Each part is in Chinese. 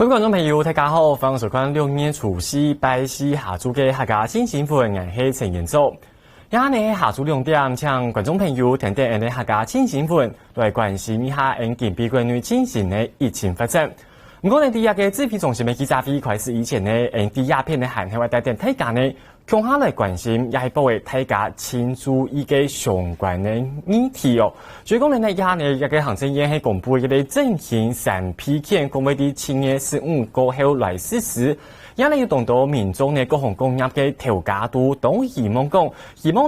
各位观众朋友，大家好，欢迎收看6月除夕拜四下晝嘅客家新新聞，我係陳彥祖。而家呢下晝2點，請觀眾朋友聽聽呢客家新新聞，來關心一下近比國內進行嘅疫情發展。唔過呢啲嘅指揮中心嘅記者會開始以前呢，啲鴉片呢係喺外帶點大家呢，向下來關心，也係保衛大家清楚依個相關嘅議題哦。所以講呢，而家呢一個行政院係公布一個政型審批權，公佈喺7月15過後來實施。而呢要當到民眾呢各項工業嘅調價度，都希望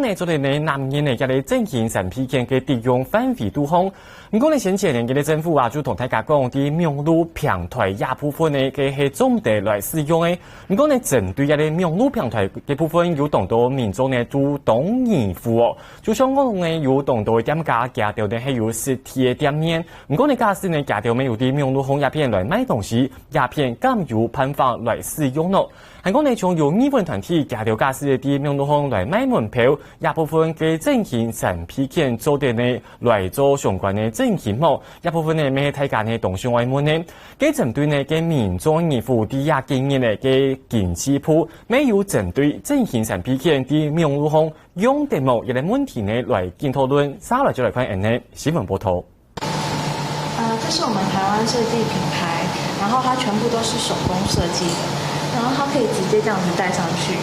呢做嚟呢南面呢一個政型審批權嘅適用範圍度方。唔過呢先前呢嘅政府就同大家講啲網絡平台也部分呢嘅係總地來使用嘅。唔過呢針對一個網絡平台嘅部分，要當到民眾呢主動應付哦。就像我呢要當到點價價條呢係有實體嘅店面。唔過呢假使呢價條沒有啲網絡紅鴉片來買東西，鴉片咁有辦法來使用咯。係講呢從有議員團體價條假使啲網絡紅來買門票，也部分嘅政型審批權做啲呢來做相關嘅政型項，一部分呢咩睇價呢動向外門呢，嘅針對呢嘅民眾應付啲亞經驗呢嘅經濟鋪，沒有針對政型審批權啲網絡紅用啲某一個問題呢來進討論，稍來就來看呢新聞報道。這是我們台灣設計品牌，然後它全部都是手工設計的，然後它可以直接這樣子戴上去。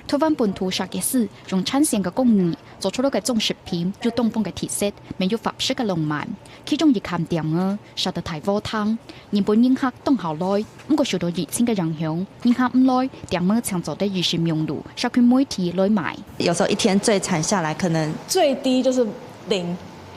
台灣本土設計師用產線嘅工藝做出了個裝飾品，有東方嘅特色，沒有法式嘅浪漫。其中一項點啊，實得太火燙，原本迎客當好耐，不過受到疫情嘅影響，迎客唔耐，點啊搶走的預算用路，社區媒體來買。有時候一天最慘下來，可能最低就是0。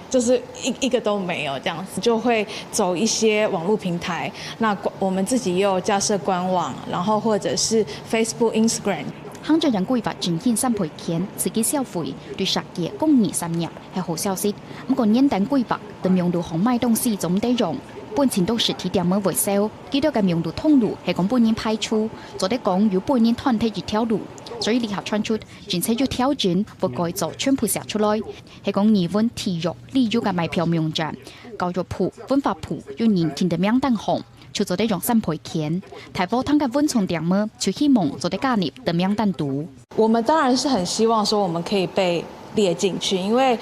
就是一個都沒有，這樣子就會走一些網絡平台。那我們自己也有架設官網，然後或者是 Facebook、Instagram。行政人規劃進行審批權，刺激消費，對設計工藝深入係好消息。不過現代規劃對網絡紅賣東西總得用，本錢到實體店門維修，幾多嘅網絡通路係講本人派出，做得講要本人團體一條路。所以立刻傳出，政策要調整或改造全部寫出來，係講議員體育、理育嘅賣票名單，教育部、文化部要年輕的名單項，就做得用審批權。台灣湯嘅文創店麼，就希望做得加入的名單度。我們當然是很希望說我們可以被列進去，因為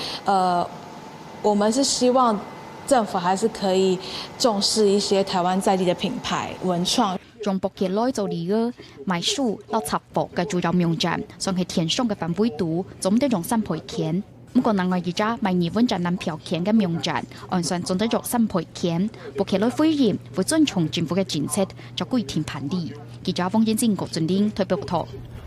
我們是希望政府還是可以重視一些台灣在地的品牌文創。用博企來做嚟嘅賣書、攞插博嘅主要名單，算係填上嘅範圍度，總得用審批權。不過另外而家賣議員站南票權嘅名單，按上總得用審批權。博企來恢驗會遵從政府嘅政策，就規定辦理。記者方建正、郭俊玲推報道。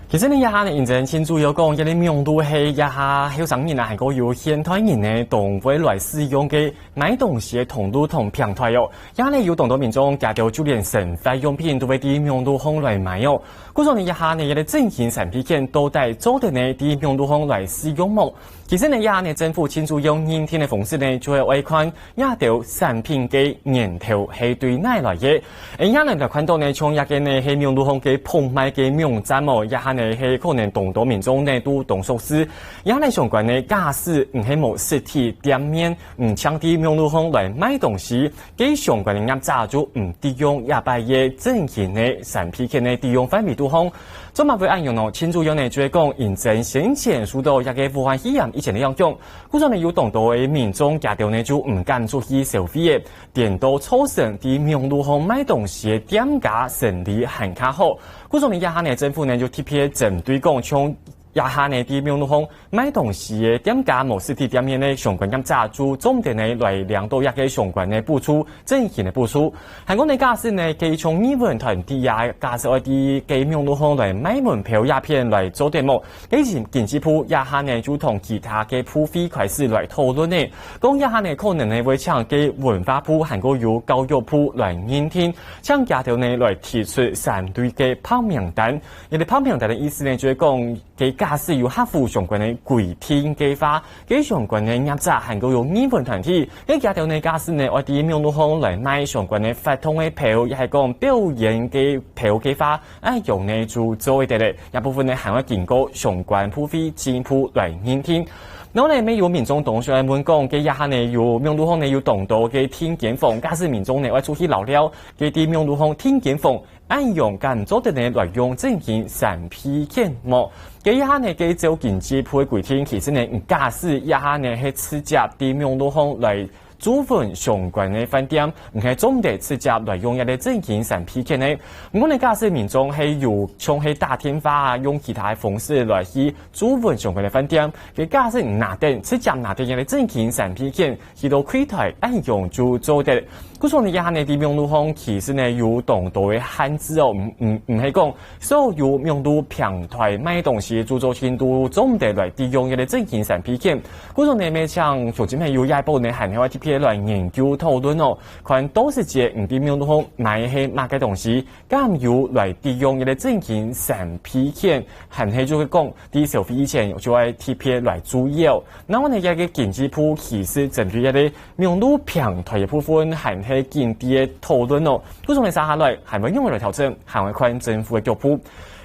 其實呢，一下呢，現在先主要講一啲網絡係一下後生人啊，係個有現代人呢，同未來使用嘅買東西嘅通路同平台哦。一下呢，要當到民眾加掉就連生活用品都會啲網絡紅來買哦。故所呢，一下呢，一啲政型審批權都帶做的呢啲網絡紅來使用麼？其實呢，一下呢，政府先主用現天嘅方式呢，就係外觀一條產品嘅源頭係對哪來嘅？一下呢，就看到呢，從一個呢係網絡紅嘅販賣嘅網站哦，一下呢係可能當到民眾呢都動手勢，一下呢相關呢假使唔係冇實體店面，唔搶啲網絡紅來買東西，嘅相關嘅業者就唔適用一百嘅政型呢審批權呢適用範圍度方。做乜會按用咯？前主要呢就係講認真先前受到一個武漢肺炎以前的影響，故所呢有當到嘅民眾家條呢就唔敢出去消費嘅，電到促成啲網絡紅買東西嘅店價生意很卡好，故所呢一下呢政府呢就特別針對講從一下呢啲網絡紅買東西嘅店價冇實體店面呢相關業者就總地呢來量到一個相關的補助，政型的補助。係講你假使呢佢從議員團體啊，假使我啲嘅網絡紅來買門票鴉片來做節目，以前經濟部一下呢就同其他嘅鋪費開始來討論呢，講一下呢可能呢會請嘅文化部還個有教育部來研聽，請家條呢來提出3對嘅拋名單。人哋拋名單嘅意思呢就係講嘅假使要克服相關嘅規定嘅話，嘅相關嘅業者還個有議員團體，嘅家條呢假使呢我哋網絡紅來買相關嘅發通嘅票，亦係講表演嘅票嘅話，用呢就做一啲咧，一部分呢還會經過相關鋪費政府來研聽。然后呢，没有民众同学们讲，嘅一下呢有苗路巷呢有动到嘅天检房，假使民众呢外出去留了，嘅啲苗路巷天检房按用咁做的呢来用进行审批检模。嘅一下呢嘅就经济部规定，其实呢假使一下呢系直接啲苗路巷来租份相关的饭店，唔系总得直接来用一啲进行审批检呢。唔过呢，假使民众系有像系打电话啊，用其他方式来去租份相关的饭店，嘅假使唔拿定直接拿定一啲进行审批检，去到柜台按用就做得。故说呢，一下呢啲苗路巷其实呢有动到嘅限制哦，唔系讲所有苗路平台卖东西著作权都总得来利用一啲进行审批检。故说呢，咩像附近系有一部呢系喺 TPA 来研究讨论哦，看都是借唔啲苗路巷买起乜嘅东西，咁要来利用一啲进行审批检，系系就会讲啲消费以前就喺 TPA 来注意哦。那我呢一个经济部其实针对一啲苗路平台嘅部分系。係見啲嘅討論咯，觀眾你撒下來係咪因為來調整，係咪看政府嘅腳步？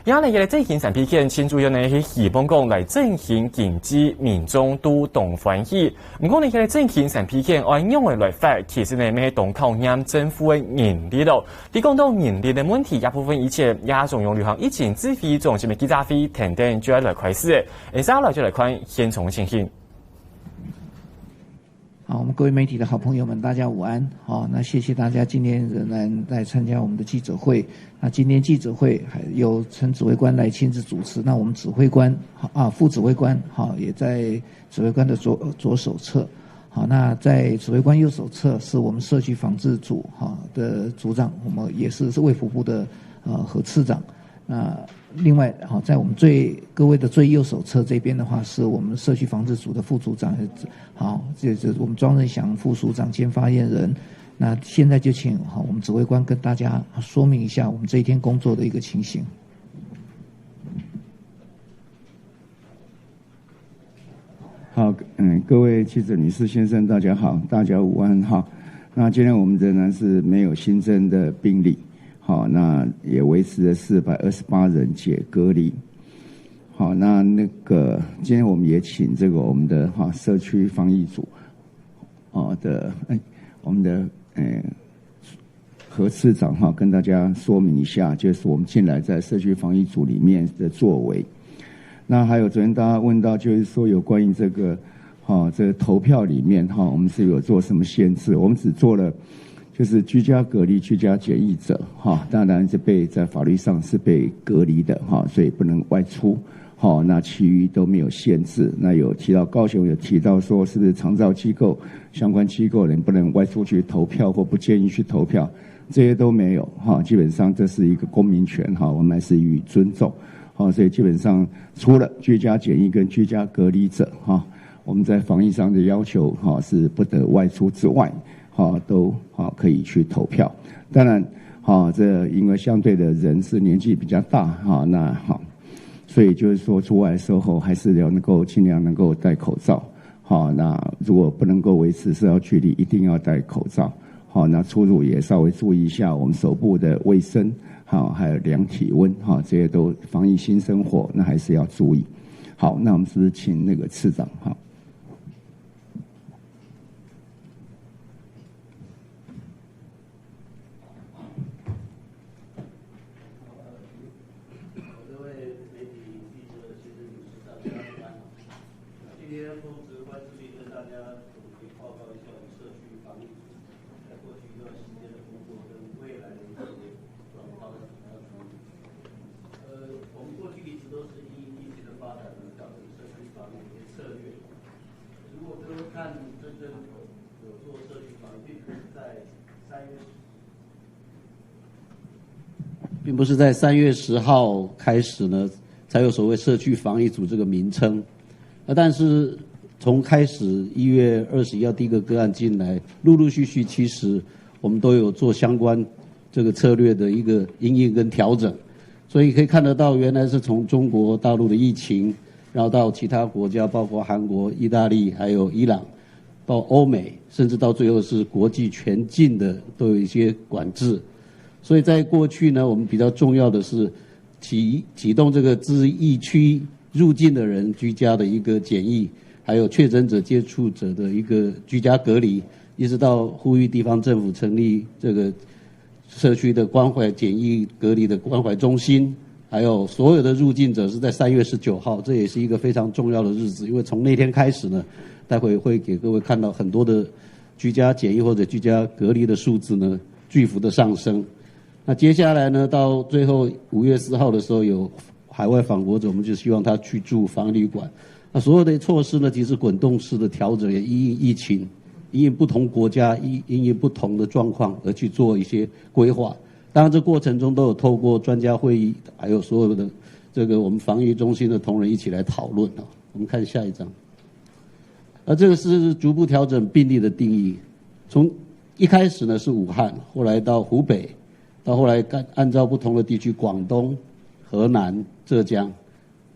而家嚟嘅進行審批檢，先主要呢係希望講嚟進行經濟民眾都同歡喜。唔過你嘅進行審批檢，按因為來法，其實呢咩同考驗政府嘅人力咯。你講到人力嘅問題，一部分以前也仲用流行疫情指揮總什麼記者會等等，就來開始。而下來就來看現場情形。好，我们各位媒体的好朋友们，大家午安。好，那谢谢大家今天仍然来参加我们的记者会。那今天记者会还由陈指挥官来亲自主持。那我们指挥官副指挥官也在指挥官的左手侧。好，那在指挥官右手侧是我们社区防治组的组长，我们也是卫福部的何次长。那另外在我们各位的最右手侧这边的话，是我们社区防治组的副组长，这我们庄仁祥副署长兼发言人。那现在就请我们指挥官跟大家说明一下我们这一天工作的一个情形。好，各位记者女士先生，大家好，大家午安哈。那今天我们仍然是没有新增的病例。好，那也维持了428人解隔离。好，那个今天我们也请这个我们的社区防疫组我们的何次长跟大家说明一下，就是我们近来在社区防疫组里面的作为。那还有昨天大家问到，就是说有关于这个这个投票里面我们是有做什么限制？我们只做了。就是居家隔离、居家检疫者，当然是在法律上是被隔离的，所以不能外出，那其余都没有限制。那有提到高雄有提到说，是不是长照机构相关机构人不能外出去投票或不建议去投票，这些都没有，基本上这是一个公民权，我们还是予以尊重，所以基本上除了居家检疫跟居家隔离者，我们在防疫上的要求，是不得外出之外。都可以去投票。当然，这因为相对的人是年纪比较大，那所以就是说出外的时候还是要尽量能够戴口罩。那如果不能够维持社交距离，一定要戴口罩。那出入也稍微注意一下我们手部的卫生，还有量体温，这些都防疫新生活，那还是要注意。好，那我们是不是请那个次长并不是在3月10号开始呢，才有所谓社区防疫组这个名称。但是从开始1月21号第一个个案进来，陆陆续续其实我们都有做相关这个策略的一个因应跟调整。所以可以看得到，原来是从中国大陆的疫情，然后到其他国家，包括韩国、意大利，还有伊朗，到欧美，甚至到最后是国际全境的都有一些管制。所以在过去呢，我们比较重要的是启动这个自疫区入境的人居家的一个检疫，还有确诊者接触者的一个居家隔离，一直到呼吁地方政府成立这个社区的关怀检疫隔离的关怀中心，还有所有的入境者是在3月19号，这也是一个非常重要的日子，因为从那天开始呢，待会会给各位看到很多的居家检疫或者居家隔离的数字呢巨幅的上升。那接下来呢，到最后5月4号的时候，有海外访国者，我们就希望他去住防疫旅馆。那所有的措施呢，其实滚动式的调整，也因应疫情，因应不同国家、因应不同的状况而去做一些规划。当然，这过程中都有透过专家会议，还有所有的这个我们防疫中心的同仁一起来讨论啊。我们看下一张。这个是逐步调整病例的定义，从一开始呢是武汉，后来到湖北，到后来按照不同的地区，广东、河南、浙江，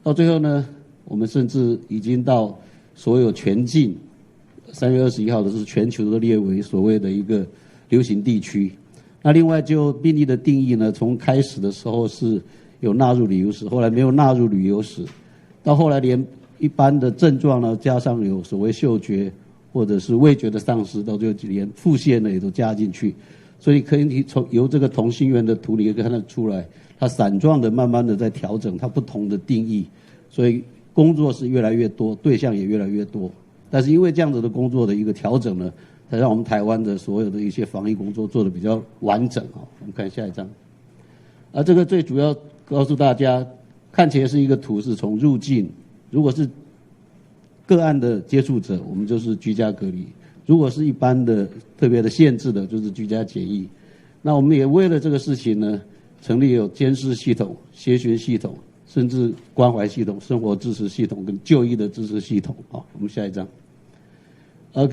到最后呢，我们甚至已经到所有全境，3月21号的是全球都列为所谓的一个流行地区。那另外就病例的定义呢，从开始的时候是有纳入旅游史，后来没有纳入旅游史，到后来连一般的症状呢，加上有所谓嗅觉或者是味觉的丧失，到最后连腹泻呢也都加进去。所以可以由这个同心圆的图你可以看得出来，它散状的慢慢的在调整它不同的定义，所以工作是越来越多，对象也越来越多。但是因为这样子的工作的一个调整呢，才让我们台湾的所有的一些防疫工作做得比较完整啊。我们看下一张，这个最主要告诉大家，看起来是一个图，是从入境，如果是个案的接触者，我们就是居家隔离；如果是一般的特别的限制的，就是居家检疫。那我们也为了这个事情呢，成立有监视系统、协学系统，甚至关怀系统、生活支持系统跟就医的支持系统。好，我们下一张。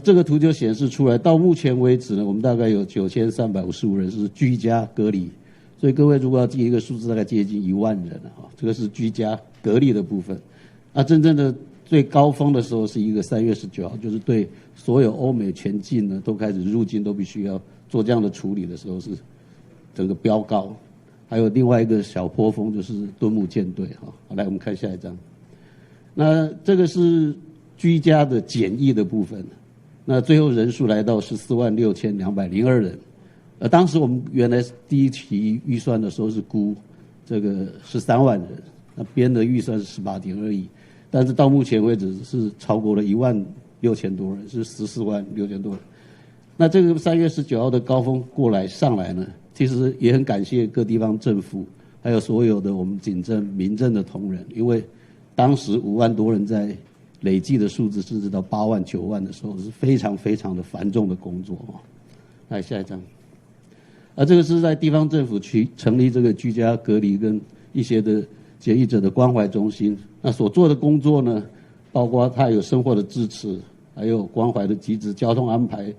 这个图就显示出来，到目前为止呢，我们大概有9355人是居家隔离，所以各位如果要记一个数字，大概接近1万人了啊。这个是居家隔离的部分。真正的最高峰的时候是一个3月19号，就是对所有欧美全境呢都开始入境都必须要做这样的处理的时候，是整个飙高。还有另外一个小坡峰就是敦睦舰队哈。好，来我们看下一张。那这个是居家的检疫的部分。那最后人数来到146202人，当时我们原来第一期预算的时候是估这个13万人，那编的预算是18.2亿，但是到目前为止是超过了16000多人，是146000多人。那这个3月19号的高峰上来呢，其实也很感谢各地方政府，还有所有的我们警政、民政的同仁，因为当时5万多人在累计的数字甚至到8万、9万的时候，是非常非常的繁重的工作。来下一张。这个是在地方政府去成立这个居家隔离跟一些的检疫者的关怀中心，那所做的工作呢，包括他有生活的支持，还有关怀的机制、交通安排。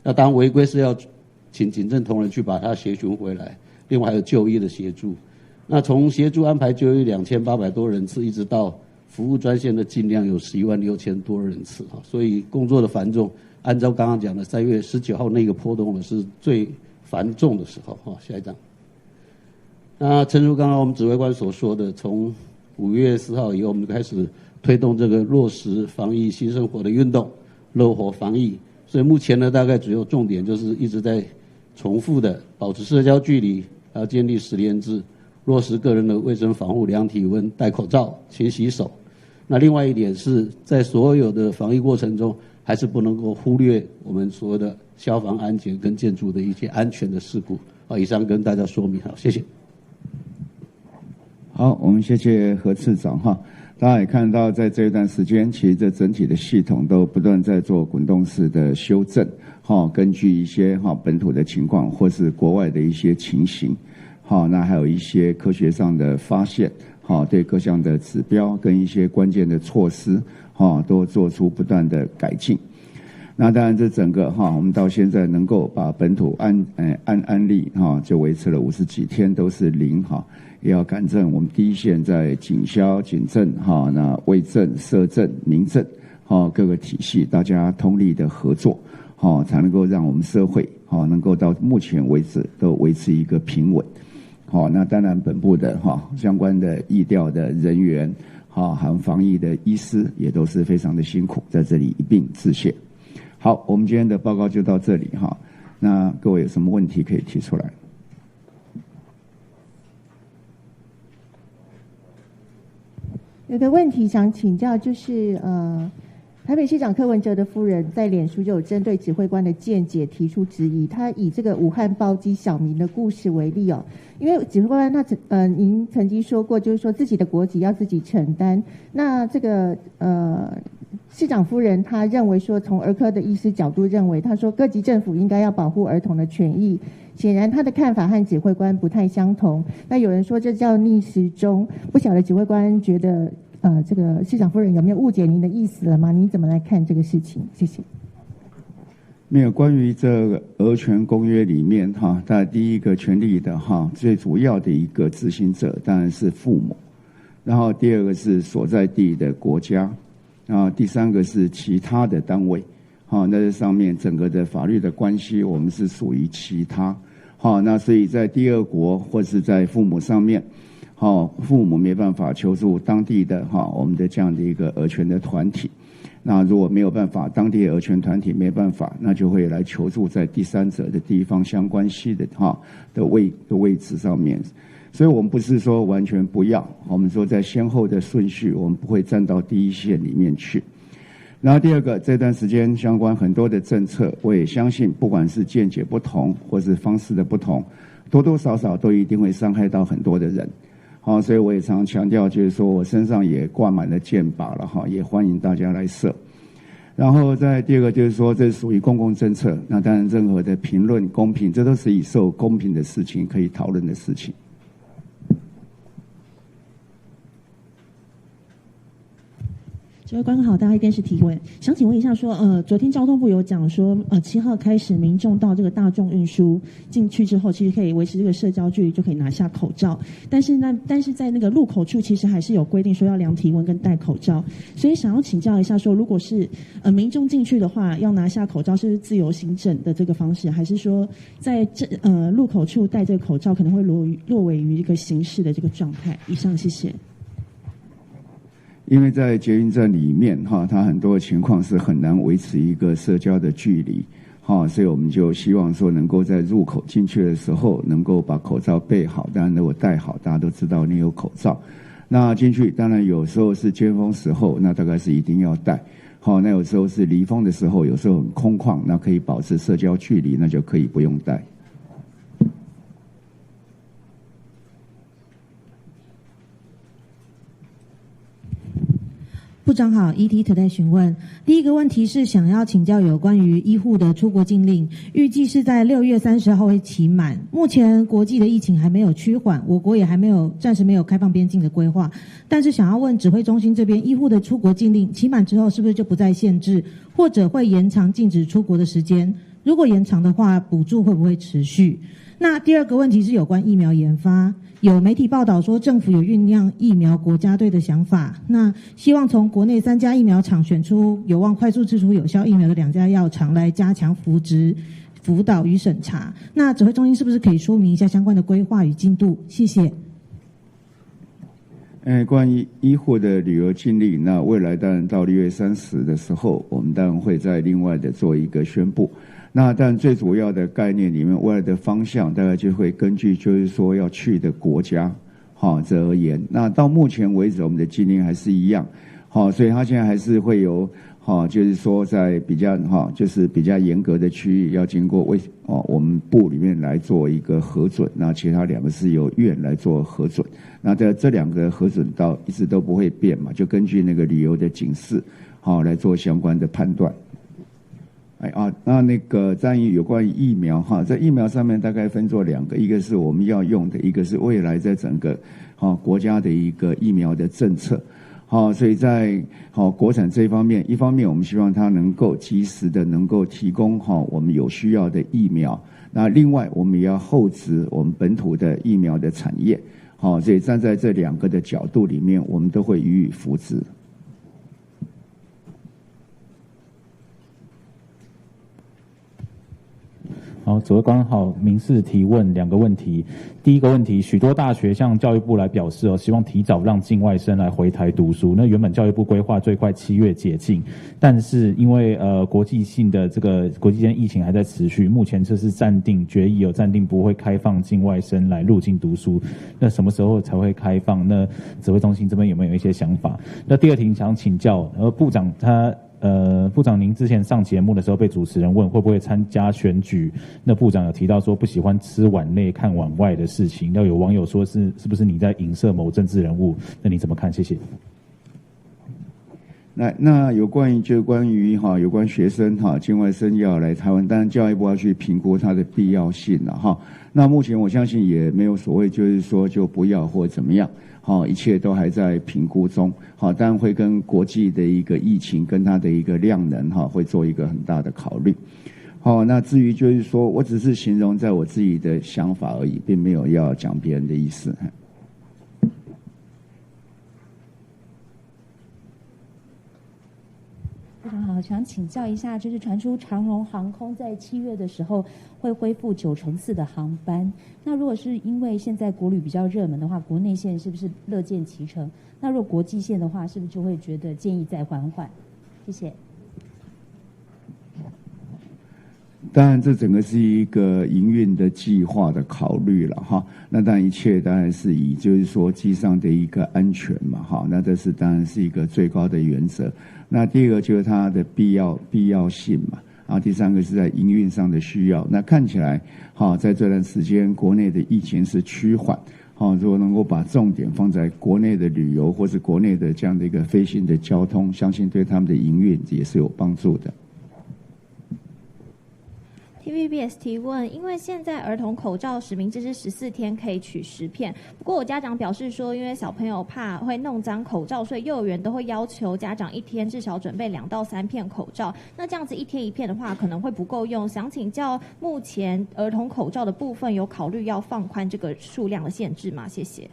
那当然违规是要请警政同仁去把他协寻回来，另外还有就医的协助。那从协助安排就医2800多人次，一直到服务专线的尽量有116000多人次啊，所以工作的繁重，按照刚刚讲的3月19号那个波动呢，是最繁重的时候啊。下一张。那诚如刚刚我们指挥官所说的，从5月4号以后，我们就开始推动这个落实防疫新生活的运动，乐活防疫。所以目前呢，大概主要重点就是一直在重复的保持社交距离，还要建立10连制，落实个人的卫生防护、量体温、戴口罩、勤洗手。那另外一点是在所有的防疫过程中，还是不能够忽略我们所有的消防安检跟建筑的一些安全的事故。以上跟大家说明，好，谢谢。好，我们谢谢何次长哈。大家也看到，在这一段时间，其实这整体的系统都不断在做滚动式的修正，根据一些本土的情况或是国外的一些情形，那还有一些科学上的发现，对各项的指标跟一些关键的措施，都做出不断的改进。那当然，这整个我们到现在能够把本土案例就维持了50几天都是0也要感证我们第一线在警消、警政那卫政、社政、民政各个体系大家通力的合作才能够让我们社会能够到目前为止都维持一个平稳。那当然本部的相关的疫调的人员还有防疫的医师也都是非常的辛苦，在这里一并致谢。好，我们今天的报告就到这里哈。那各位有什么问题可以提出来？有个问题想请教，就是台北市长柯文哲的夫人在脸书就有针对指挥官的见解提出质疑。他以这个武汉包机小民的故事为例哦，因为指挥官您曾经说过，就是说自己的国籍要自己承担。那这个市长夫人她认为说，从儿科的医师角度认为，她说各级政府应该要保护儿童的权益。显然他的看法和指挥官不太相同。那有人说这叫逆时钟，不晓得指挥官觉得这个市长夫人有没有误解您的意思了吗？您怎么来看这个事情？谢谢。没有，关于这个儿权公约里面哈，当然第一个权利的哈，最主要的一个执行者当然是父母，然后第二个是所在地的国家，然后第三个是其他的单位。好，那这上面整个的法律的关系，我们是属于其他。好，那所以在第二国或是在父母上面，好，父母没办法求助当地的我们的这样的一个儿权的团体。那如果没有办法，当地的儿权团体没办法，那就会来求助在第三者的地方相关系的的位置上面。所以我们不是说完全不要，我们说在先后的顺序，我们不会站到第一线里面去。然后第二个，这段时间相关很多的政策，我也相信，不管是见解不同，或是方式的不同，多多少少都一定会伤害到很多的人。好，所以我也常强调，就是说我身上也挂满了箭靶了哈，也欢迎大家来射。然后再第二个就是说，这属于公共政策，那当然任何的评论公平，这都是以受公平的事情可以讨论的事情。指挥官好，大家电视提问，想请问一下说，昨天交通部有讲说，7号开始民众到这个大众运输进去之后，其实可以维持这个社交距离，就可以拿下口罩。但是在那个入口处，其实还是有规定说要量体温跟戴口罩。所以想要请教一下说，如果是民众进去的话，要拿下口罩是自由行政的这个方式，还是说在入口处戴这个口罩可能会落尾于一个刑事的这个状态？以上，谢谢。因为在捷运站里面它很多情况是很难维持一个社交的距离所以我们就希望说能够在入口进去的时候能够把口罩备好，当然如果戴好，大家都知道你有口罩。那进去当然有时候是尖峰时候，那大概是一定要戴那有时候是离峰的时候，有时候很空旷，那可以保持社交距离，那就可以不用戴。部长好 ，ET Today 询问，第一个问题是想要请教有关于医护的出国禁令，预计是在6月30号会期满。目前国际的疫情还没有趋缓，我国也暂时没有开放边境的规划。但是想要问指挥中心这边，医护的出国禁令期满之后，是不是就不再限制，或者会延长禁止出国的时间？如果延长的话，补助会不会持续？那第二个问题是有关疫苗研发，有媒体报道说政府有酝酿疫苗国家队的想法，那希望从国内3家疫苗厂选出有望快速制出有效疫苗的2家药厂来加强扶植、辅导与审查。那指挥中心是不是可以说明一下相关的规划与进度？谢谢。关于医护的旅游禁令，那未来当然到6月30的时候，我们当然会再另外的做一个宣布。那但最主要的概念里面，未来的方向大概就会根据就是说要去的国家，这而言。那到目前为止，我们的禁令还是一样，所以它现在还是会有，就是说在比较就是比较严格的区域要经过我们部里面来做一个核准，那其他2个是由院来做核准。那这2个核准到一直都不会变嘛，就根据那个旅游的警示，来做相关的判断。那个在于有关于疫苗在疫苗上面大概分作2个，一个是我们要用的，一个是未来在整个国家的一个疫苗的政策。所以在国产这一方面，一方面我们希望它能够及时的能够提供我们有需要的疫苗，那另外我们也要厚植我们本土的疫苗的产业。所以站在这2个的角度里面，我们都会予以扶植。好，指挥官好，民事提问2个问题。第一个问题，许多大学向教育部来表示希望提早让境外生来回台读书。那原本教育部规划最快7月解禁，但是因为国际性的这个国际间疫情还在持续，目前这是暂定决议暂定不会开放境外生来入境读书。那什么时候才会开放？那指挥中心这边有没有一些想法？那第二题想请教，部长部长，您之前上节目的时候被主持人问会不会参加选举，那部长有提到说不喜欢吃碗内看碗外的事情，要有网友说是不是你在影射某政治人物？那你怎么看？谢谢。那有关于有关学生境外生要来台湾，当然教育部要去评估它的必要性了哈。那目前我相信也没有所谓就是说就不要或怎么样。一切都还在评估中。当然会跟国际的一个疫情跟它的一个量能会做一个很大的考虑。那至于就是说我只是形容在我自己的想法而已，并没有要讲别人的意思。非常好，想请教一下，就是传出长荣航空在7月的时候会恢复9乘4的航班。那如果是因为现在国旅比较热门的话，国内线是不是乐见其成？那如果国际线的话，是不是就会觉得建议再缓缓？谢谢。当然，这整个是一个营运的计划的考虑了哈。那当然，一切当然是以就是说机上的一个安全嘛哈。那这是当然是一个最高的原则。那第二个就是它的必要性嘛。然后第三个是在营运上的需要。那看起来在这段时间国内的疫情是趋缓。如果能够把重点放在国内的旅游或是国内的这样的一个飞行的交通，相信对他们的营运也是有帮助的。TVBS 提问：因为现在儿童口罩实名制是14天可以取10片，不过我家长表示说，因为小朋友怕会弄脏口罩，所以幼儿园都会要求家长1天至少准备2到3片口罩。那这样子1天1片的话，可能会不够用。想请教，目前儿童口罩的部分有考虑要放宽这个数量的限制吗？谢谢。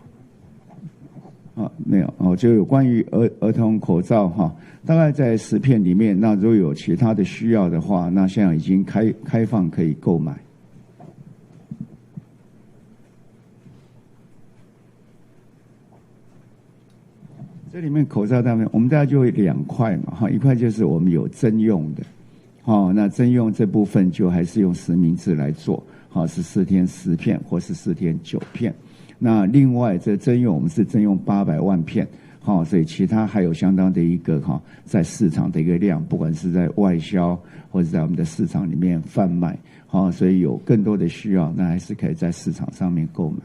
没有就有关于儿童口罩大概在10片里面，那如果有其他的需要的话，那现在已经开放可以购买。这里面口罩上面，我们大概就会2块嘛一块就是我们有征用的那征用这部分就还是用实名制来做14天10片或14天9片。那另外这征用我们是征用800万片所以其他还有相当的一个在市场的一个量，不管是在外销或者在我们的市场里面贩卖所以有更多的需要，那还是可以在市场上面购买。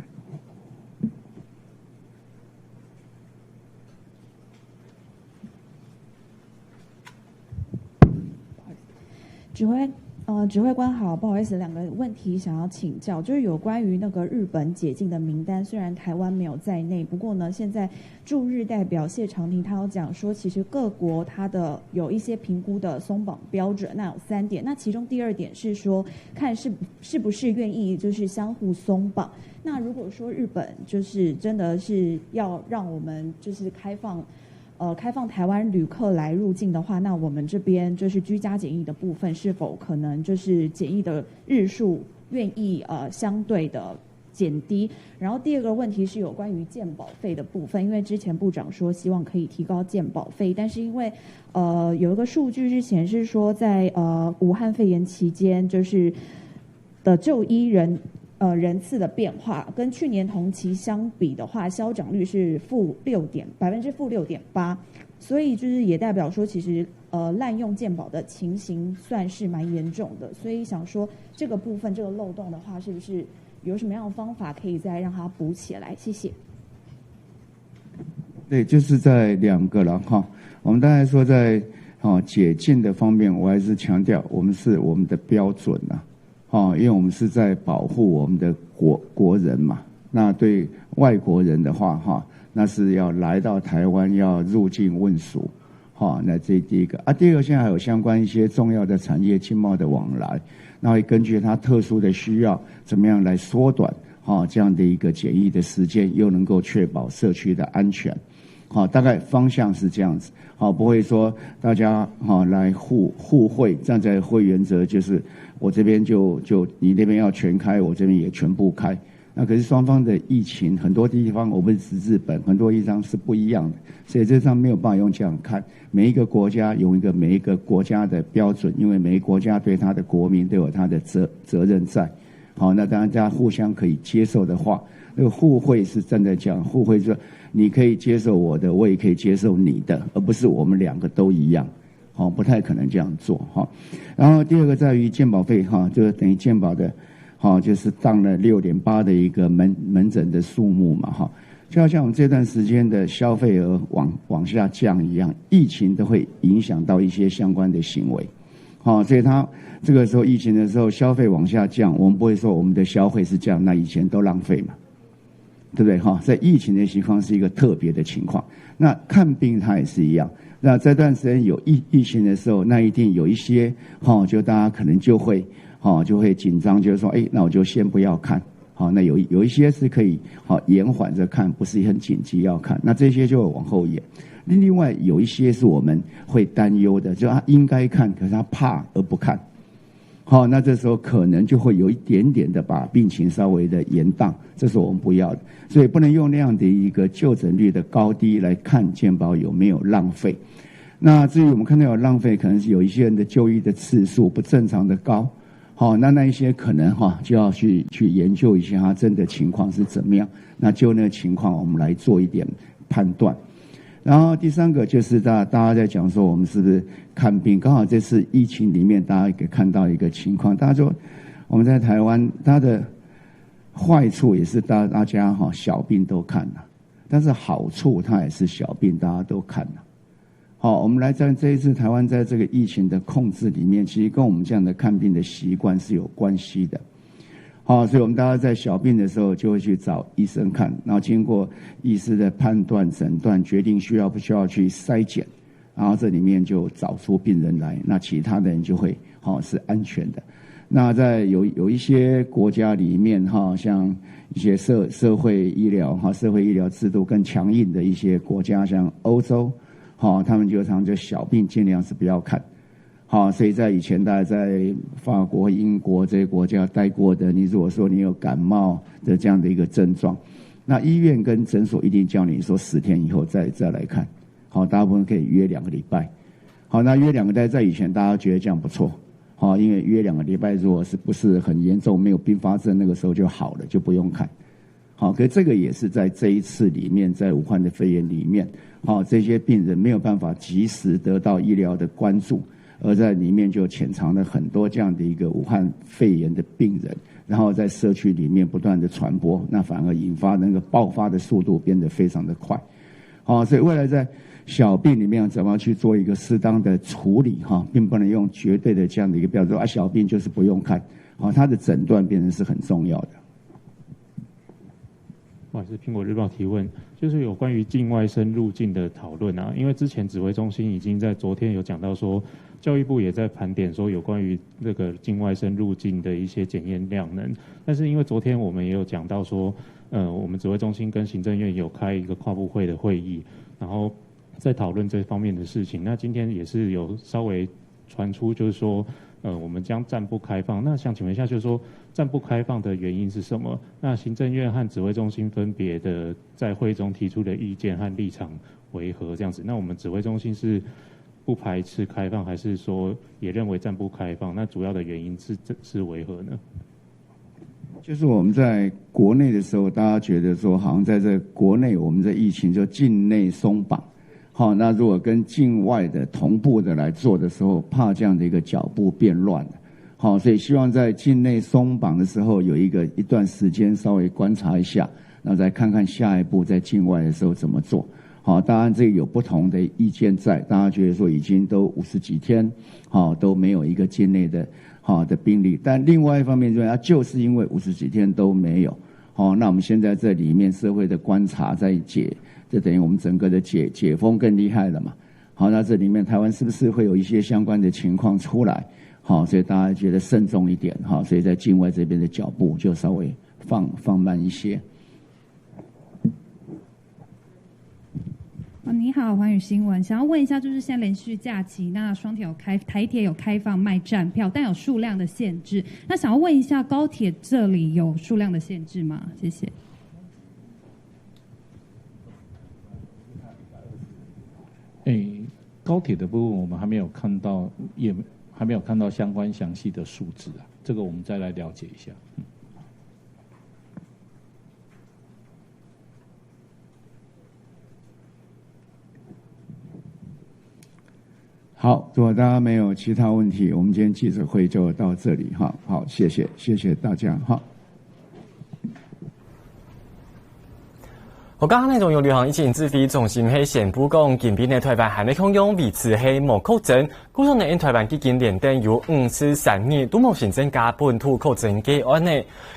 指挥官好，不好意思，2个问题想要请教，就是有关于那个日本解禁的名单，虽然台湾没有在内，不过呢，现在驻日代表谢长廷他有讲说，其实各国他的有一些评估的松绑标准，那有3点，那其中第2点是说，看是不是愿意就是相互松绑。那如果说日本就是真的是要让我们就是开放台湾旅客来入境的话，那我们这边就是居家检疫的部分，是否可能就是检疫的日数愿意相对的减低？然后第2个问题是有关于健保费的部分，因为之前部长说希望可以提高健保费，但是因为有一个数据是显示说，在武汉肺炎期间就是的就医人次的变化，跟去年同期相比的话，消长率是-6.8%，所以就是也代表说，其实滥用健保的情形算是蛮严重的。所以想说这个部分这个漏洞的话，是不是有什么样的方法可以再让它补起来？谢谢。对，就是在2个了我们刚才说在解禁的方面，我还是强调我们的标准因为我们是在保护我们的国人嘛。那对外国人的话那是要来到台湾要入境问属那这第1个第2个，现在还有相关一些重要的产业经贸的往来，那会根据它特殊的需要，怎么样来缩短这样的一个检疫的时间，又能够确保社区的安全。好，大概方向是这样子。好，不会说大家来互惠，站在会原则，就是我这边就你那边要全开，我这边也全部开。那可是双方的疫情很多地方，我不是指日本，很多地方是不一样的，所以这上没有办法用这样看。每一个国家有每一个国家的标准，因为每一个国家对他的国民都有他的责任在。好，那当然大家互相可以接受的话，那个互惠是站在讲互惠，说你可以接受我的，我也可以接受你的，而不是我们两个都一样。好，不太可能这样做哈。然后第二个在于健保费哈，就是等于健保的。好，就是当了6.8的一个门诊的数目嘛，哈，就好像我们这段时间的消费额往下降一样，疫情都会影响到一些相关的行为，好，所以它这个时候疫情的时候消费往下降，我们不会说我们的消费是这样，那以前都浪费嘛，对不对哈？在疫情的情况是一个特别的情况，那看病它也是一样，那这段时间有疫情的时候，那一定有一些就大家可能就会紧张，就是说，那我就先不要看。好，那有一些是可以延缓着看，不是很紧急要看，那这些就会往后延。另外有一些是我们会担忧的，就他应该看，可是他怕而不看。好，那这时候可能就会有一点点的把病情稍微的延宕，这是我们不要的。所以不能用那样的一个就诊率的高低来看健保有没有浪费。那至于我们看到有浪费，可能是有一些人的就医的次数不正常的高。好，那一些可能就要去研究一下他真的情况是怎么样，那就那个情况我们来做一点判断。然后第三个就是大家在讲说我们是不是看病，刚好这次疫情里面大家可以看到一个情况，大家说我们在台湾它的坏处也是大家小病都看了，但是好处它也是小病大家都看了。好，我们来在这一次台湾在这个疫情的控制里面，其实跟我们这样的看病的习惯是有关系的。好，所以我们大家在小病的时候就会去找医生看，然后经过医师的判断诊断，决定需要不需要去筛检，然后这里面就找出病人来，那其他的人就会是安全的。那在有一些国家里面像一些社会医疗制度更强硬的一些国家，像欧洲。他们就小病尽量是不要看。好，所以在以前大家在法国、英国这些国家待过的，你如果说你有感冒的这样的一个症状，那医院跟诊所一定叫你说10天以后再来看。好，大部分可以约2个礼拜。好，那约2个礼拜在以前大家觉得这样不错。好，因为约2个礼拜如果是不是很严重，没有并发症，那个时候就好了，就不用看。好，可是这个也是在这一次里面，在武汉的肺炎里面，这些病人没有办法及时得到医疗的关注，而在里面就潜藏了很多这样的一个武汉肺炎的病人，然后在社区里面不断的传播，那反而引发那个爆发的速度变得非常的快。好，所以未来在小病里面怎么去做一个适当的处理，并不能用绝对的这样的一个标准说小病就是不用看，它的诊断变成是很重要的。不好意思，苹果日报提问，就是有关于境外生入境的讨论啊。因为之前指挥中心已经在昨天有讲到说，教育部也在盘点说有关于那个境外生入境的一些检验量能。但是因为昨天我们也有讲到说，我们指挥中心跟行政院有开一个跨部会的会议，然后在讨论这方面的事情。那今天也是有稍微传出，就是说，我们将暂不开放。那想请问一下，就是说暂不开放的原因是什么？那行政院和指挥中心分别的在会中提出的意见和立场为何？这样子，那我们指挥中心是不排斥开放，还是说也认为暂不开放？那主要的原因是为何呢？就是我们在国内的时候，大家觉得说，好像在这国内我们的疫情就境内松绑。好，那如果跟境外的同步的来做的时候，怕这样的一个脚步变乱了。好，所以希望在境内松绑的时候有一段时间稍微观察一下，然后再看看下一步在境外的时候怎么做。好，当然这个有不同的意见在，大家觉得说已经都50几天，好都没有一个境内的的病例，但另外一方面就是因为50几天都没有。好，那我们现在这里面社会的观察在就等于我们整个的解封更厉害了嘛。好，那这里面台湾是不是会有一些相关的情况出来？好，所以大家觉得慎重一点。好，所以在境外这边的脚步就稍微放慢一些。你好，寰宇新闻，想要问一下，就是现在连续假期，那台铁有开放卖站票，但有数量的限制。那想要问一下，高铁这里有数量的限制吗？谢谢。高铁的部分我们还没有看到，也还没有看到相关详细的数字啊，这个我们再来了解一下。好，如果大家没有其他问题，我们今天记者会就到这里哈。好，谢谢大家哈。我刚刚那种由旅行疫情指挥中心喺宣布讲，近边嘅台湾限嘅控用维持係無確診，故中呢，台灣基金連登有5次3日都冇新增加本土確診個案呢。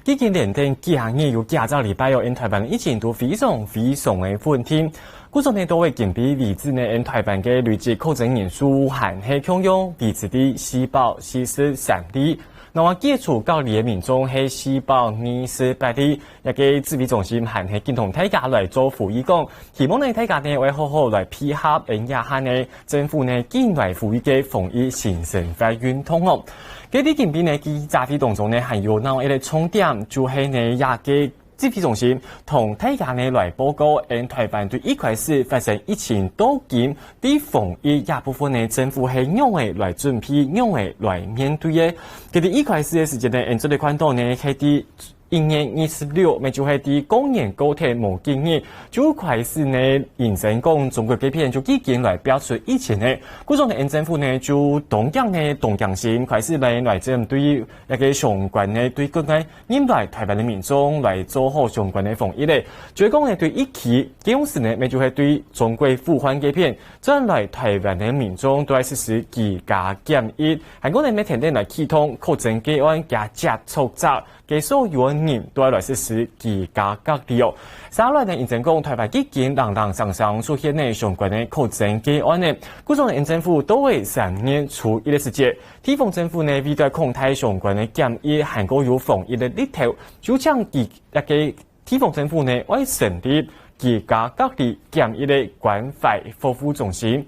基金連登幾行日有幾個禮拜有，台灣疫情都非常嘅穩定。故中呢，都會近邊維持呢，台灣嘅累計確診人數限係控用維持啲443例。那我接觸到嘅民眾係428例，一個指揮中心還係見同大家來做呼籲講，希望呢大家呢會好好來配合一下呢政府呢近來呼籲嘅防疫新生活運動哦。嗰啲近邊呢記者會當中呢還有一個重點，就係呢一個指揮中心同大家呢來報告，台灣對一開始發生疫情到今啲防疫一部分呢政府係用嘅來準備，用嘅來面對嘅。佢哋一開始嘅時間呢，做啲看到呢係啲1月26，咪就係啲公園高鐵冇經驗，就開始呢認真講中國嘅片就已經來表出疫情呢，嗰種呢政府呢就動向性開始來針對一個相關呢對國內引來台灣嘅民眾來做好相關嘅防疫咧。最講呢對一期當時呢咪就係對中國武漢嘅片，將來台灣嘅民眾都係實施居家檢疫，係講呢每天來啟動確診個案加接觸者嘅所有人都係來實施居家隔離哦。稍來呢，認真講台灣已經常常出現呢相關的確診個案呢，嗰種呢政府都會3月初一個時節，地方政府呢為咗控制相關的檢疫，還個有防疫的力頭，就將一個地方政府呢會成立居家隔離檢疫的關懷服務中心。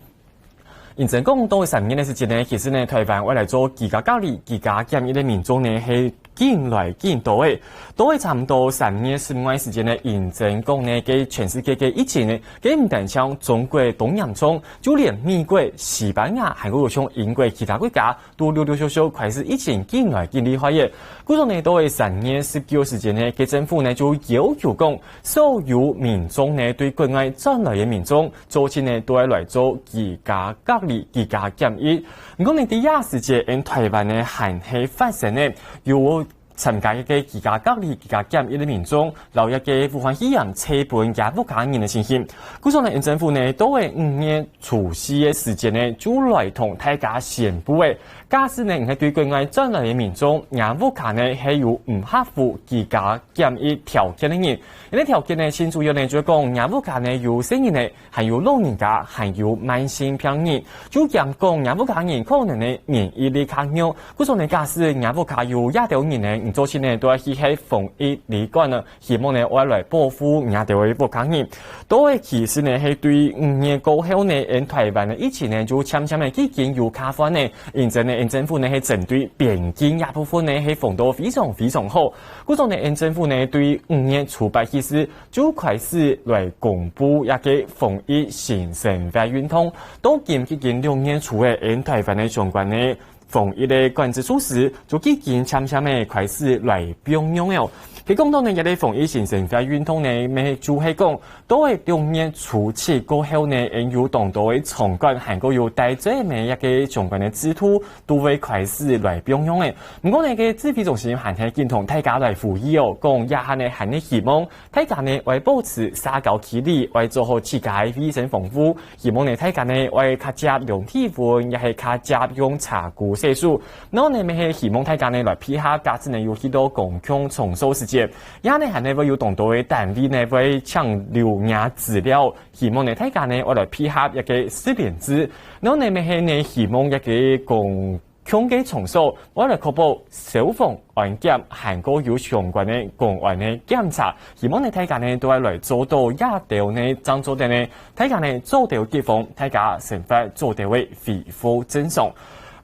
認真講到3月的時節呢，其實呢台灣為來做居家隔離、居家檢疫的民眾呢係進來進多誒，都會差唔多3月15日時間呢，認真講呢，給全世界嘅疫情呢，給唔單像中國東洋中，就連美國、西班牙，還有像英國其他國家，都陸陸續續開始疫情進來進厲害嘅。嗰種呢，都會3月19時間呢，給政府呢就要求講，所有民眾呢對國外轉來嘅民眾，早前呢都係來做居家隔離、居家檢疫。唔講呢第一時間，台灣呢還係發生呢有參加一個居家隔離、居家檢疫的民眾，留一個武漢肺炎車本也不感染的情形。嗰種呢，政府呢都會5月除夕的時間呢，就來同大家宣布嘅。假使呢係對國外轉來的民眾，也不可能係有唔合乎居家檢疫條件的人。呢啲條件呢，先主要呢就講，也不可能有成人呢，還有老人家，還有慢性病人。就講也不可能可能呢免疫力較弱。嗰種呢，假使也不可有亞條人呢，早前呢都係去喺防疫旅館呢，希望呢我來保護亞條嘅不可人。都係其實呢係對5月過後呢，台灣呢疫情呢就漸漸呢已經有卡翻呢，認真呢政府呢係針對邊境一部分呢係防到非常非常好。嗰種呢政府呢對5月初8日時就開始來公布一個防疫新生活運動，到今2月初嘅台灣呢相關呢防疫的管制措施就已經漸漸的開始來表用了。佢講到呢，一個防疫新生活運動呢，咪就係講，都係2月初7過後呢，有當到嘅場館，還個有帶咗每一個相關的制度，都會開始來表用嘅。唔過呢個指揮中心還係見同大家來呼籲哦，講一下呢，還係希望大家呢為保持社交距離，為做好自家嘅衛生防護，希望呢大家呢為較接用體溫，也係較接用茶具洗漱。然後呢，咪係希望大家呢來配合，假設呢有許多公共場所時間，也呢係呢會有當到嘅單位呢會搶留牙資料，希望呢大家呢我來配合一個識別字，然後呢咪係呢希望一個公強嘅重數，為了確保消防安檢韓國有相關嘅公安嘅檢查，希望大家呢都係來做到亞條呢張做的呢，大家呢做到地方，大家成法做到為恢復正常。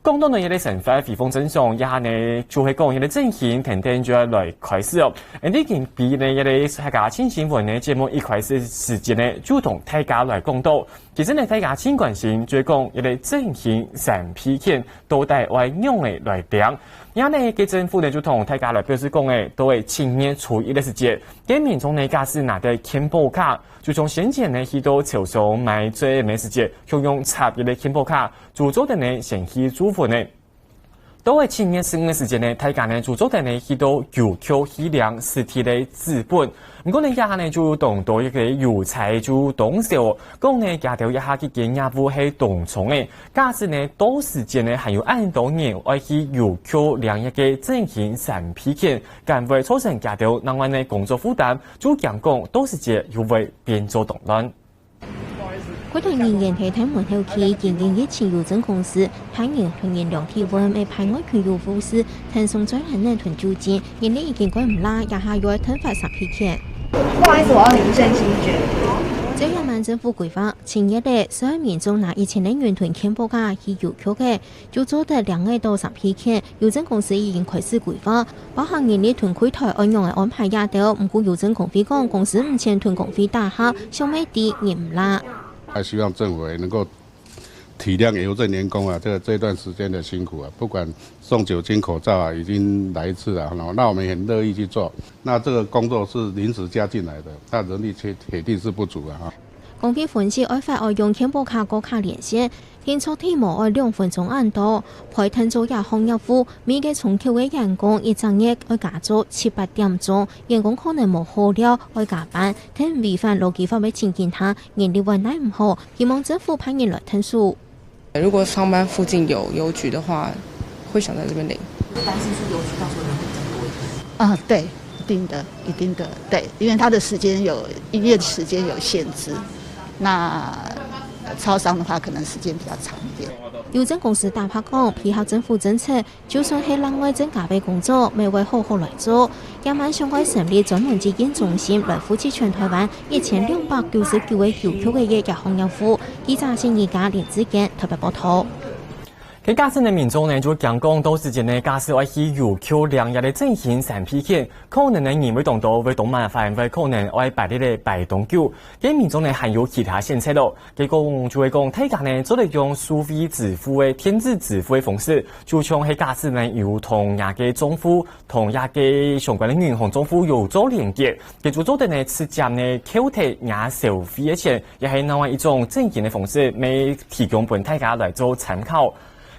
講到呢，一啲成法恢復正常，一下呢就係講一啲政協停電就係來開始哦。呢件比呢一啲大家新新聞呢節目一開始時間呢，就同大家來講到，其實呢大家先關心就係講一啲政協審批權到底為用嚟來點。而家呢，嘅政府呢就同大家來表示講誒，都係今年初一嘅時節，啲民眾呢假使拿啲健保卡，就從先前呢去到超市買最咩時節，就用插一啲健保卡，做咗的呢先去支付呢。都係今年15嘅時間呢，大家呢做咗的呢去到郵票批量實體的資本。唔過呢，一下呢就動到一個郵差就動手，講呢加條一下嘅業務係動重嘅，假使呢到時間呢還有按到年愛去郵票量一個進行審批權，咁會造成加條另外呢工作負擔，就講講到時間又會變做動亂。佢同人員喺睇門後期，仍然疫情郵政公司派員同人量體溫，未派外權郵護士聽送災難呢團組件，人哋已經趕唔拉，也下要吞發審批權。不好意思，我要臨陣新決。這樣慢政府規劃，前日的所有民眾拿1000元團健保卡去郵局嘅，就做得2個到審批權。郵政公司已經開始規劃，包含人力團開台按用嘅安排也到，唔過郵政公司講公司目前團公費大廈，小妹啲人唔拉。還希望政府也能夠體諒郵政員工啊，這段時間的辛苦啊，不管送酒精口罩啊，已經來一次了，那我們很樂意去做。那這個工作是臨時加進來的，那人力鐵定是不足啊。公費分析愛發愛用健保卡個卡連線，天初天無愛2分鐘按到，陪聽做也行業務，每個重橋嘅人工一整日愛加做7、8點鐘，員工可能冇好了愛加班，聽違反勞基法嘅情形下，人力運力唔好，希望政府派人來聽數。如果上班附近有郵局的話，會想在這邊領。擔心是郵局到時候人會增多一點。對，一定的，對，因為它的時間營業時間有限制。那超商的話，可能時間比較長一點。郵政公司大拍講，配合政府政策，就算係另外增加嘅工作，未會好好來做。也晚上會成立專門接見中心，來扶持全台灣1299個郵局嘅日行業務。記者先而家連之間特別報道。佢駕駛嘅民眾呢就講講到時間呢，駕駛愛去郵局量日嘅進行審批權，可能呢認為當到會動麻煩，會可能愛擺啲咧擺動久。嘅民眾呢還有其他選擇咯。佢講就會講，大家呢做嚟用數位支付嘅電子支付嘅方式，就像係駕駛呢有同亞嘅政府同亞嘅相關嘅銀行政府有做連結，佢就做得呢直接呢扣提亞收費嘅錢，也係另外一種正經嘅方式，未提供俾大家來做參考。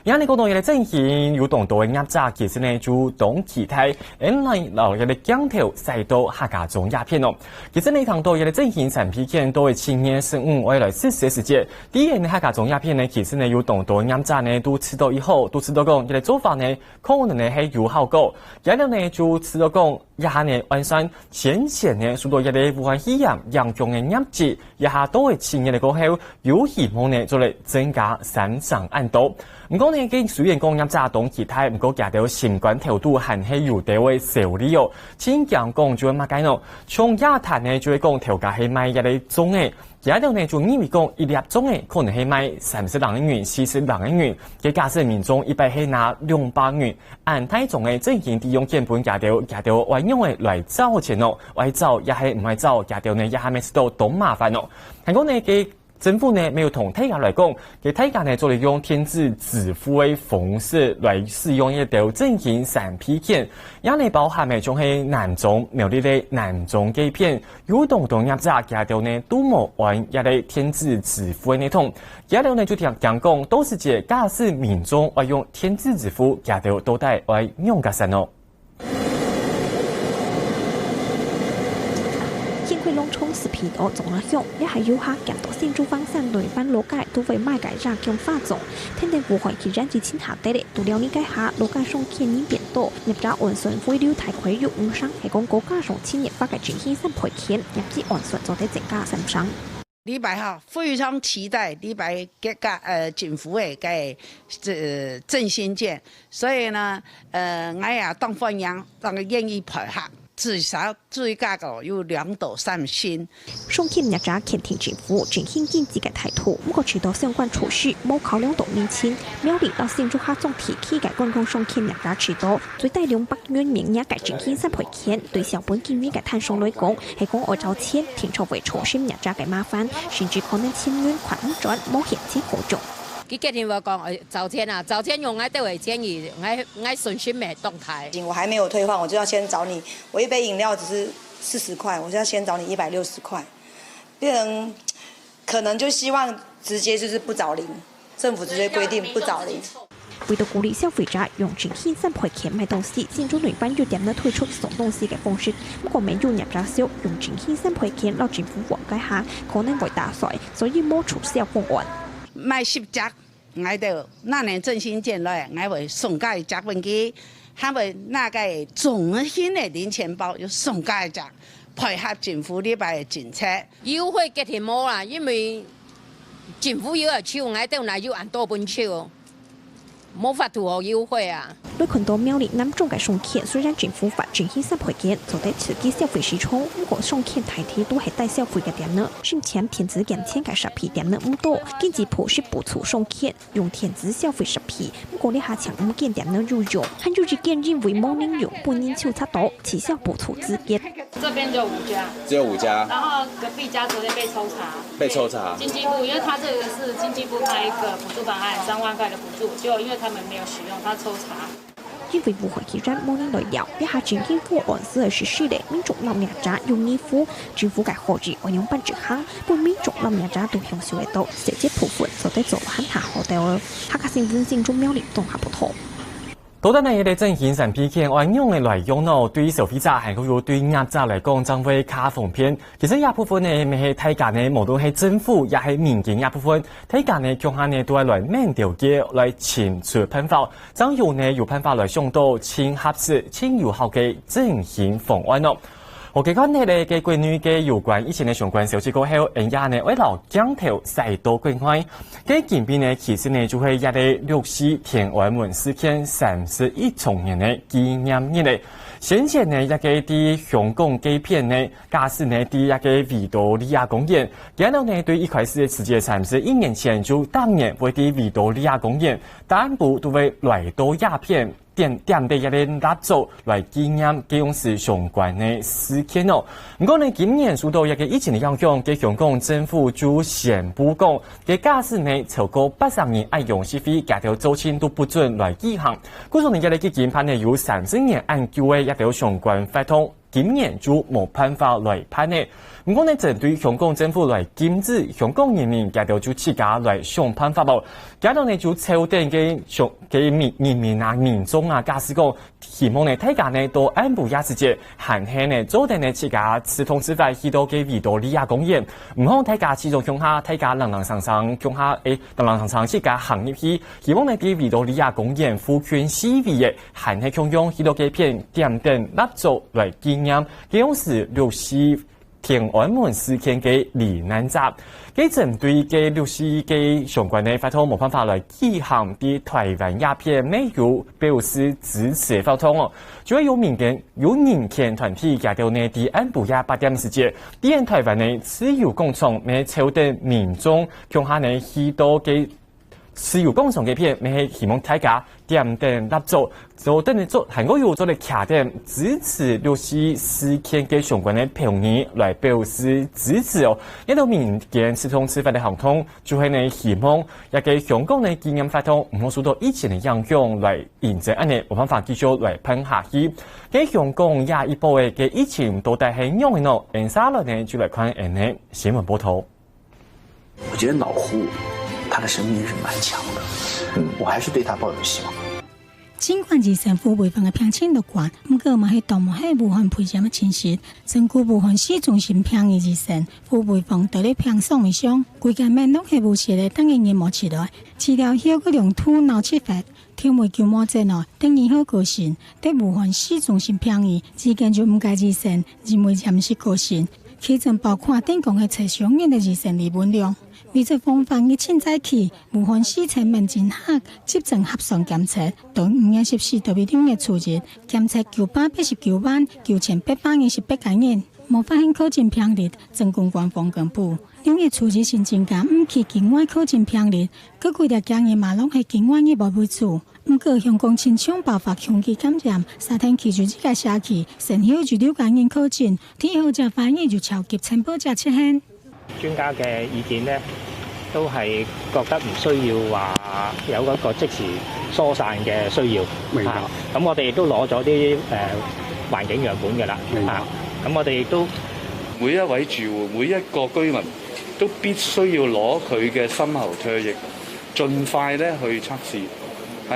而家你講到一個政協有當到嘅壓榨，其實呢就當其他online留一個鏡頭使到客家種鴉片咯。其實你睇到一個政協審批權都係前年15為來實施嘅時節，第一呢客家種鴉片呢，其實呢有當到壓榨呢都知道以後，都知道講一個做法呢可能呢係有效果，一個呢就知道講一下呢完善先前呢受到一個武漢肺炎嚴重嘅壓制，一下都係前年嘅過後有希望呢做嚟增加生產按度。唔講呢，佢雖然講壓榨當其他，唔過夾到新冠頭度還係有地位受理哦。先講講就係乜解咯？從亞壇呢就係講頭價係賣一粒鐘嘅，夾到呢就以為講一粒鐘嘅可能係賣32元、42元，嘅假設民眾一般係拿200元，按太重嘅進行利用鍵盤夾到為用嘅來找錢咯，為找也係唔係找夾到呢也係咪知道多麻煩咯？係講呢嘅。政府呢沒有同大家來講，給大家呢做嚟用電子支付嘅方式來使用一條進行審批權，也呢包含嘅仲係難種苗栗嘅難種機片，有當當壓榨嘅條呢都冇按一啲電子支付嘅呢通，嘅條呢就聽講都是指駕駛民眾愛用電子支付嘅條都帶愛用嘅神咯。long冲视频哦，总了用，也还有下减到新竹方向內班路界都為賣改炸強化種，天地不會其然之前下底咧，除了呢個下路界上天然變多，入咗安順會了太快用唔上，係講國家上千日發嘅轉型新培權，入至安順就得增加身上。礼拜哈非常期待礼拜给政府的振兴券，所以呢我也当欢迎，当愿意配合。至少最价格有2到3星。上届日早肯定政府振兴经济嘅态度，不过取得相关措施冇考量到民情。苗栗到新竹客总体起嘅观光上届日早取得最大200元名额嘅振兴3倍錢，對小本經營嘅攤商來講，係講按照錢停錯為措施日早嘅麻煩，甚至可能千元款唔轉冇現錢可用。佢決定我講早前啊，早前用我都會建議，我順序沒動態。我還沒有退換，我就要先找你。我一杯飲料只是40塊，我就要先找你160塊。變成可能就希望直接就是不找零，政府直接規定不找零。為咗鼓勵消費者用振興3倍錢買東西，新竹女班有點呢推出送東西嘅方式。不過沒有入閘少，用振興3倍錢讓政府緩解下，可能會打碎，所以冇促銷方案。買10隻，我就那年振興券來，我會送介1本機，還會那個綜合性的零錢包又送介1隻，配合政府呢邊嘅政策。優惠嘅題冇啦，因為政府要抽，我哋嗱要按多本抽。冇法度好優惠啊！對很多苗栗南中嘅商圈，雖然政府發振興3倍券，就得刺激消費市場，不過商圈大體都係帶消費嘅點呢。先前電子減錢嘅食品點呢唔多，經濟部是補促商圈用電子消費食品，不過呢下搶唔見點呢入用，還有意見認為冇能用半年就差到，取消補促資格。這邊就5家，只有5家。然後隔壁家昨天被抽查。被抽查。經濟部，因為他這個是經濟部派一個補助方案，3萬塊的補助，就因為他們沒有使用，他抽查。因為不會期間冇人來要，一下振興方案是實施的，民眾老人家用衣服，政府嘅合資運用辦這行，本民眾老人家都享受得到，實際部分就得做很下好掉了。客家新聞新竹苗栗綜合報道。到底呢一個振興3倍券按用嘅內容呢，對消費者還有對業者來講，將會較方便。其實一部分呢，咪係大家呢，無論係政府也係民間一部分，大家呢，強下呢都係來面調嘅來請出辦法，將有呢有辦法來上到請合適、請有效嘅振興方案咯。我記講呢咧嘅關於嘅有關以前嘅相關消息過後，人家呢為了鏡頭再度公開，嘅見邊呢其實呢就係一個64天安門事件31周年嘅紀念日嚟。先前呢一個啲香港機片呢，假使呢啲一個維多利亞公園，見到呢對一開始嘅世界31年前就當年為啲維多利亞公園，單部都會來到鴉片。點的一個蠟燭來紀念這種事相關的事件咯。不過呢，今年受到一個疫情的影響，嘅香港政府就宣布講，嘅假使呢超過80年愛用是非，這條周期都不准來舉行。故此呢，一個基金判呢有30年按舊嘅一條相關法通，今年就冇辦法來判呢。不過呢，針對香港政府來禁止香港人民這條就自家來想辦法咯。加上呢就抽定嘅人民啊、民眾啊，假使講希望呢大家呢都按部一時節，限係呢做定呢自家吃通吃飯去到嘅維多利亞公園，唔好大家始終向下，大家冷冷清清向下冷冷清清自家行入去，希望呢啲維多利亞公園賦權市委嘅限係強用去到嘅片點燈蠟燭來紀念，這樣是64天安門事件嘅罹難者。佢針對嘅64嘅相關嘅法通冇辦法來舉行啲台灣鴉片沒有表示支持嘅法通哦，主要有民間有人權團體介到呢啲安部亞8點時節，啲台灣呢自由工廠咩抽定民眾向下呢許多嘅自由工廠嘅片，咪係希望大家點燈蠟燭，就等於做韓國有做嚟卡點支持64事件嘅相關嘅評議來表示支持哦。呢度民間吃通吃飯嘅行通，就係呢希望一個香港嘅紀念法通唔好受到疫情嘅影響來驗證，安尼冇辦法繼續來噴下去。喺香港也一部嘅疫情到底係樣嘅呢？下下來呢就來看呢新聞報道。我覺得老胡他的生命力是蠻強的，我還是對他抱有希望。儘管自身府備份嘅病情樂觀，不過嘛係當冇係武漢肺炎嘅情形，整個武漢市中心病議之身，府備份對你病爽嘅上，規間面都係無切嘅，等嘅研磨起來，治療後個用土腦切法，聽會叫麼在內，等以後個性，對武漢市中心病議之間就唔介之身，認為暫時個性。其中包括电工的测上瘾的2000分量。为咗防范疫情再起，武汉市城门诊客急诊合算检测，到5月14到2月初日，检测9899828家人，无发现确诊病例。政府官方公布，2月初日新增加5起境外确诊病例，各几条建议马拢系境外疫苗为主。不过，香港亲像爆发空气感染，3天其中1个社区，先后就6个人确诊，天后就反应就超級呈報者出現。專家嘅意見呢，都係覺得唔需要話有嗰個即時疏散嘅需要。明白。咁我哋亦都攞咗啲環境樣本㗎啦。明白。咁我哋亦都每一位住戶、每一個居民都必須要攞佢嘅深喉唾液，盡快咧去測試。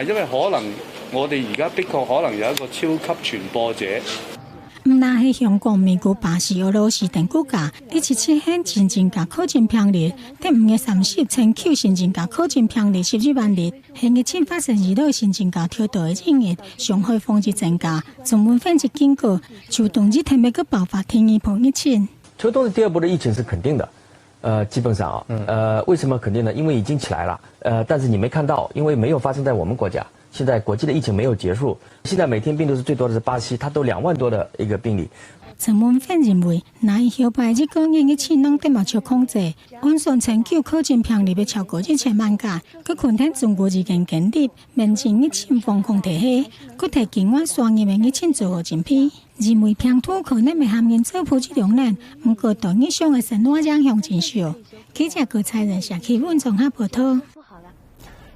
因為可能我哋而家的確可能有一個超級傳播者。唔單係香港、美國、巴西、俄羅斯等國家，呢次出現新增加確診病例，喺5月30稱9新增加確診病例12萬例，喺疫情發生以來新增加跳到1日，上海防治增加，中文分析警告，秋冬季特別嘅爆發第二波疫情。秋冬的第二波的疫情是肯定的，基本上為什麼肯定呢？因為已經起來了，但是你沒看到，因為沒有發生在我們國家。現在國際的疫情沒有結束，現在每天病毒是最多的是巴西，它都2萬多的一個病例。陳文芬認為，那後排這個疫情能得冇超控制，按上全球確診病例被超過1000萬家，佢肯定中國已經建立民間疫情防控體系，佢提境外雙疫苗疫情做好準備。認為病毒可能未含驗做普及量能，不過對日常嘅生活影響真小。記者個蔡仁霞氣溫綜合報道。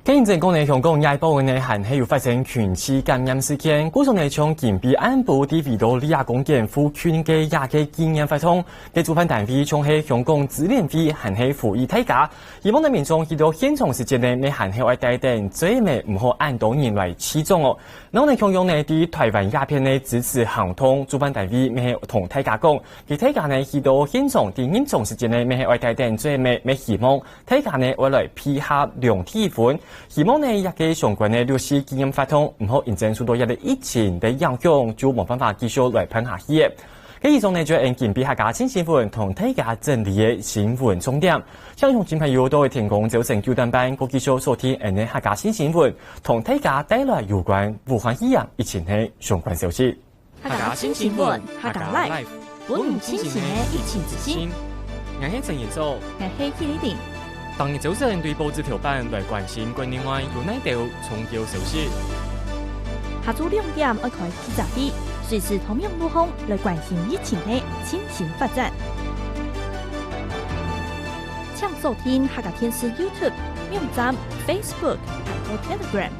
根據講呢，香港廿部分呢係係要發生群體感染事件，故上呢從警備安保啲維多利亞公園赴群嘅廿個經驗發通，嘅主辦單位從係香港支聯會係係呼籲大家，希望呢民眾遇到現場時間呢，你係係愛帶定最尾唔好按到人來起蹤哦。然後呢，強用呢啲台灣鴉片呢支持行通，主辦單位咪係同大家講，佢大家呢遇到現場啲嚴重時間呢，咪係愛帶定最尾咪希望大家呢會來配合量體款。希望呢，也嘅相關嘅律師經驗發通，唔好認真受到一啲疫情嘅影響，就冇辦法繼續來噴下去。咁以上呢，就係警備客家新新聞同大家整理嘅新聞重點。相信聽朋友都會提供早晨9點半，繼續收聽呢客家新新聞，同大家帶來有關武漢肺炎疫情嘅相關消息。客家新新聞，客家 Live， 本唔清醒嘅疫情之心。我係陳彥祖，我係許麗婷。當日早晨對報紙條版來關心國內外有哪條重要消息。下晝2點開記者會，隨時同樣路況來關心疫情嘅前景發展。請收聽客家電視 YouTube、網站、Facebook 和 Telegram，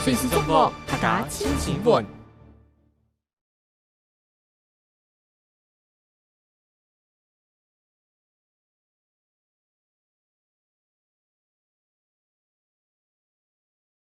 隨時掌握客家新新聞。